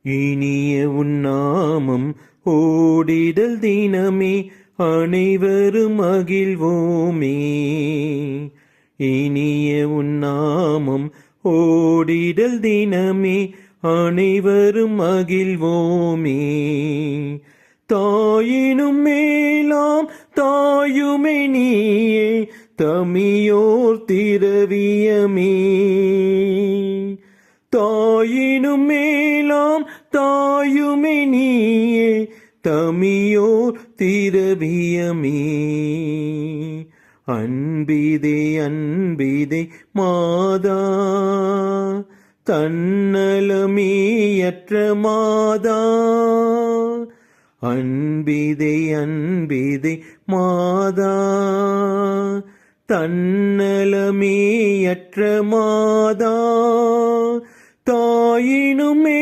இனிய உன்னாமம் ஓடிடல் தினமே அனைவரும் மகிழ்வோமே. இனிய உன்னாமம் ஓடிடல் தினமே அனைவரும் மகிழ்வோமே. தாயினும் மேலாம் தாயுமே நீயே தமியோர் திரவியமே. தாயினும் மேலாம் தாயுமே நீயே தமியோர் திரவியமே. அன்பிதே அன்பிதே மாதா தன்னலமேயற்ற மாதா. அன்பிதே அன்பிதே மாதா தன்னலமேயற்ற மாதா. தாயினுமே